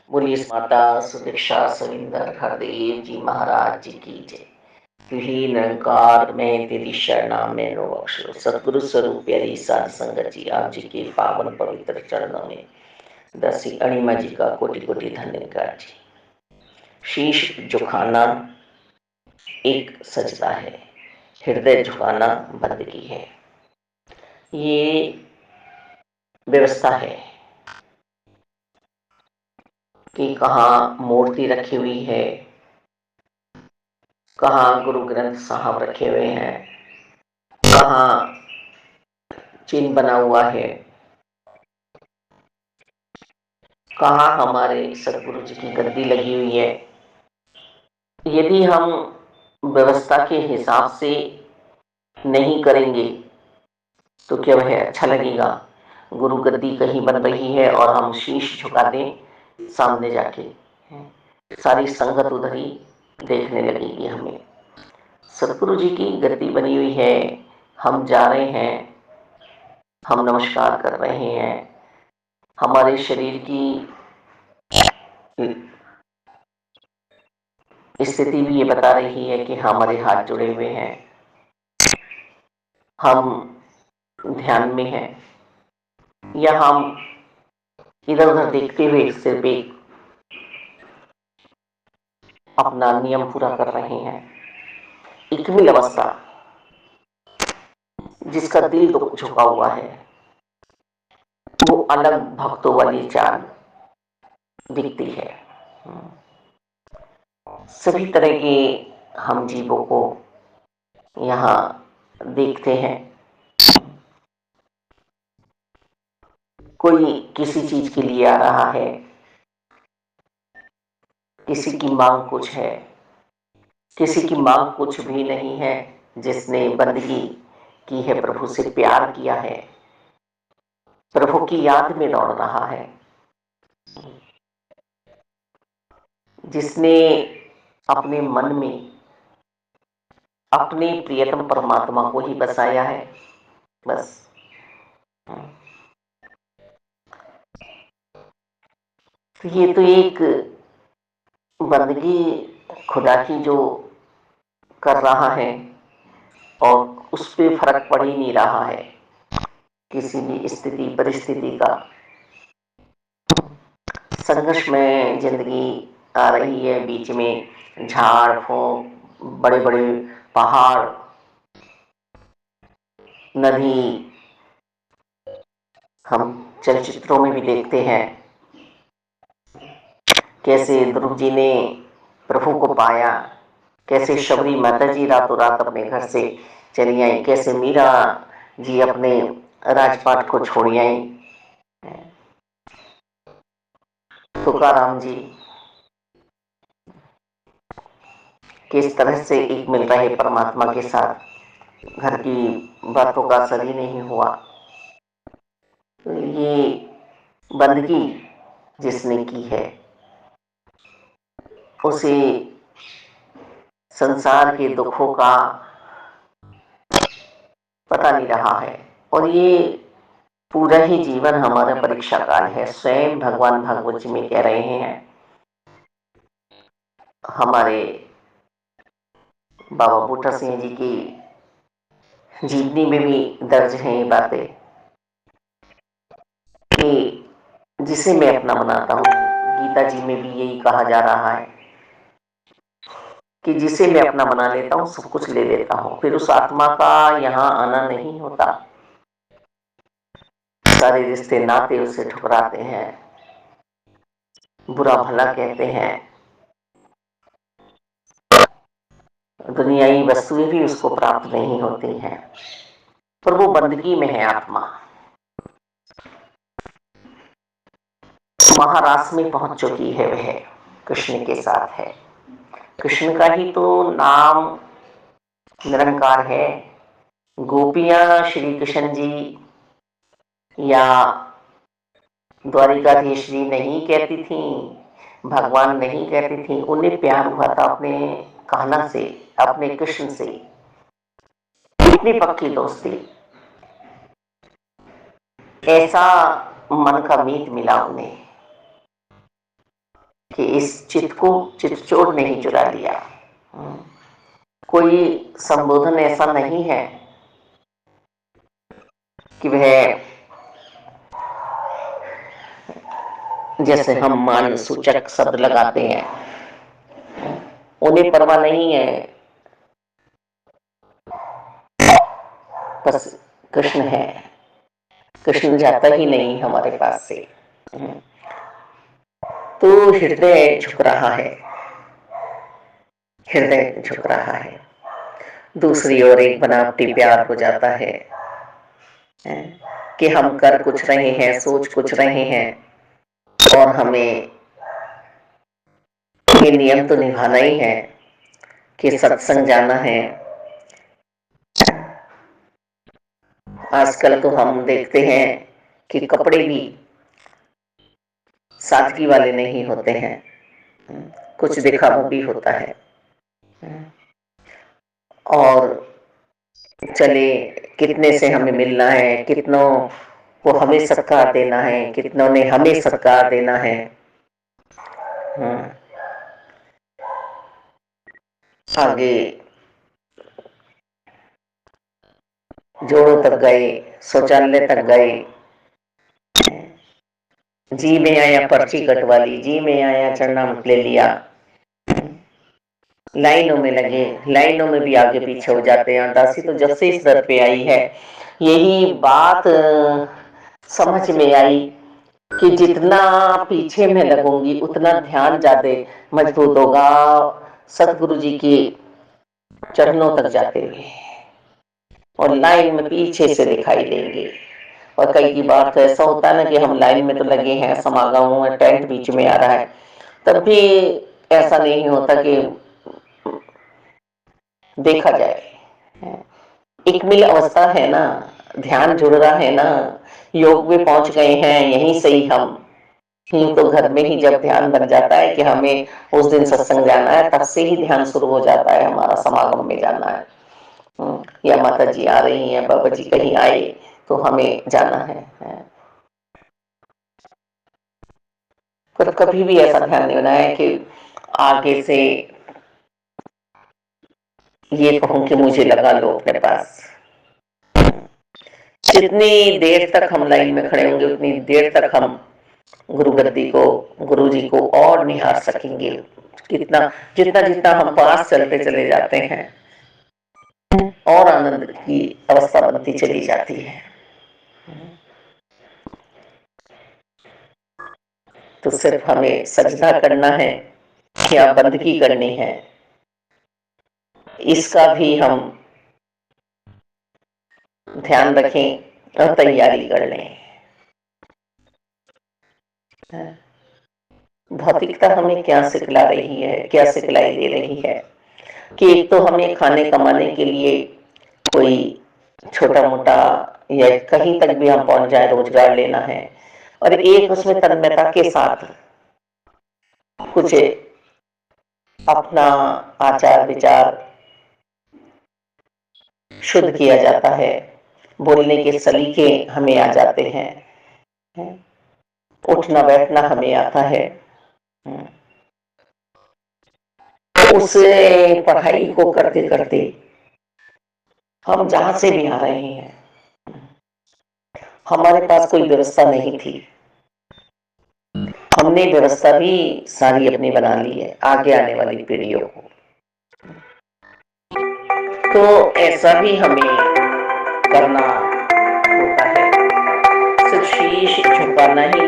बोलिए माता सुदीक्षा सविंदर हरदेव जी महाराज जी की जय। तुही निरंकार में तेरी शरणा में रो अक्षर सतगुरु स्वरूप प्यारी साध संगत जी आप जी के पावन पवित्र चरणों में दसी अणिमा जी का कोटि कोटि धन्यवाद जी। शीश झुकाना एक सजदा है, हृदय झुकाना बंदगी है। ये व्यवस्था है कि कहाँ मूर्ति रखी हुई है, कहाँ गुरु ग्रंथ साहब रखे हुए हैं, कहाँ चिन्ह बना हुआ है, कहाँ हमारे सदगुरु जी की गद्दी लगी हुई है। यदि हम व्यवस्था के हिसाब से नहीं करेंगे तो क्या वह अच्छा लगेगा? गुरु गद्दी कहीं बन रही है और हम शीश झुका दें सामने जाके, सारी संगत उधर ही देखने लगेगी हमें। सतगुरु जी की गद्दी बनी हुई है, हम जा रहे हैं, हम नमस्कार कर रहे हैं। हमारे शरीर की स्थिति भी ये बता रही है कि हमारे हाथ जुड़े हुए हैं, हम ध्यान में हैं, या हम इधर उधर देखते हुए सिर्फ एक अपना नियम पूरा कर रहे हैं। इकमिल अवस्था, जिसका दिल झुका हुआ है, वो अलग भक्तों वाली चाल दिखती है। सभी तरह के हम जीवों को यहाँ देखते हैं। कोई किसी चीज के लिए आ रहा है, किसी की मांग कुछ है, किसी की मांग कुछ भी नहीं है। जिसने बंदगी की है, प्रभु से प्यार किया है, प्रभु की याद में दौड़ रहा है, जिसने अपने मन में अपने प्रियतम परमात्मा को ही बसाया है, बस। तो ये तो एक बंदगी खुदा की जो कर रहा है और उस पे फर्क पड़ ही नहीं रहा है किसी भी स्थिति परिस्थिति का। संघर्ष में जिंदगी आ रही है, बीच में झाड़ फूंक, बड़े बड़े पहाड़, नदी, हम चलचित्रों में भी देखते हैं कैसे ध्रुव जी ने प्रभु को पाया, कैसे शबरी माता जी रातों रात अपने घर से चली आई, कैसे मीरा जी अपने राजपाट को छोड़ आई, तुकाराम जी किस तरह से एक मिल रहे परमात्मा के साथ, घर की बातों का असर ही नहीं हुआ। तो ये बंदगी जिसने की है, उसे संसार के दुखों का पता नहीं रहा है। और ये पूरा ही जीवन हमारा परीक्षा काल है। स्वयं भगवान भागवत जी में कह रहे हैं, हमारे बाबा बूटा सिंह जी की जीवनी में भी दर्ज है ये बातें कि जिसे मैं अपना बनाता हूँ, गीता जी में भी यही कहा जा रहा है कि जिसे मैं अपना बना लेता हूँ सब कुछ ले लेता हूँ, फिर उस आत्मा का यहाँ आना नहीं होता। सारे रिश्ते नाते उसे ठुकराते हैं, बुरा भला कहते हैं, दुनियाई वस्तुएं भी उसको प्राप्त नहीं होती हैं, पर वो बंदगी में है आत्मा। महारास में पहुंच चुकी है, वह कृष्ण के साथ है। कृष्ण का ही तो नाम निरंकार है। गोपियां श्री कृष्ण जी या द्वारिकाधीश जी नहीं कहती थी, भगवान नहीं कहती थी, उन्हें प्यार हुआ था अपने कान्हा से, अपने कृष्ण से। इतनी पक्की दोस्ती, ऐसा मन का मीत मिला उन्हें। कि इस चित को चितचोर ने ही चुरा लिया। कोई संबोधन ऐसा नहीं है कि वह, जैसे हम मान सूचक शब्द लगाते हैं, उन्हें परवाह नहीं है, बस कृष्ण है, कृष्ण जाता ही नहीं हमारे पास से। तो हृदय झुक रहा है, हृदय झुक रहा है। दूसरी ओर एक बनावटी प्यार हो जाता है कि हम कर कुछ रहे हैं, सोच कुछ रहे हैं, और हमें ये नियम तो निभाना ही है कि सत्संग जाना है। आजकल तो हम देखते हैं कि कपड़े भी सादगी वाले नहीं होते हैं, कुछ दिखावा भी होता है। और चले कितने से हमें मिलना है, कितनों को हमें सत्कार देना है, कितनों ने हमें सत्कार देना है। आगे जोड़ों तक गए, शौचालय तक गए, जी में आया पर्ची कटवा ली, जी में आया चरणामृत ले लिया, लाइनों में लगे, लाइनों में भी आगे पीछे हो जाते हैं। दासी तो जब से इस दर पे आई है, यही बात समझ में आई कि जितना पीछे में लगूंगी उतना ध्यान ज्यादा मजबूत होगा सतगुरु जी के चरणों तक जाते हुए, और लाइन में पीछे से दिखाई देंगे। और कई की बार तो ऐसा होता है ना कि हम लाइन में तो लगे हैं, समागम में टेंट बीच में आ रहा है, तब भी ऐसा नहीं होता कि देखा जाए। एक मिल अवस्था है ना, ध्यान जुड़ रहा है ना, योग में पहुंच गए हैं, यहीं से ही हम यूं तो घर में ही जब ध्यान बन जाता है कि हमें उस दिन सत्संग जाना है, तब से ही ध्यान शुरू हो जाता है हमारा, समागम में जाना है, या माता जी आ रही हैं, बाबा जी कहीं आए तो हमें जाना है। पर कभी भी ऐसा ध्यान नहीं बनाया कि आगे से ये कहूं कि मुझे लगा लो अपने पास। जितनी देर तक हम लाइन में खड़े होंगे उतनी देर तक हम गुरु गद्दी को, गुरु जी को और निहार सकेंगे। कितना जितना जितना हम पास चलते चले जाते हैं और आनंद की अवस्था बनती चली जाती है। तो सिर्फ हमें सजदा करना है या बंदगी करनी है, इसका भी हम ध्यान रखें और तैयारी कर लें। भौतिकता हमें क्या सिखला रही है, क्या सिखलाई दे रही है कि एक तो हमें खाने कमाने के लिए कोई छोटा मोटा या कहीं तक भी हम पहुंच जाए रोजगार लेना है, और एक उसमें तन्मयता के साथ कुछ अपना आचार विचार शुद्ध किया जाता है, बोलने के सलीके हमें आ जाते हैं, उठना बैठना हमें आता है। उस पढ़ाई को करते करते हम जहां से भी आ रहे हैं, हमारे पास कोई व्यवस्था नहीं थी, हमने व्यवस्था भी सारी अपनी बना ली है आगे आने वाली पीढ़ियों को। तो ऐसा भी हमें करना होता है, सिर्फ शीश झुकाना ही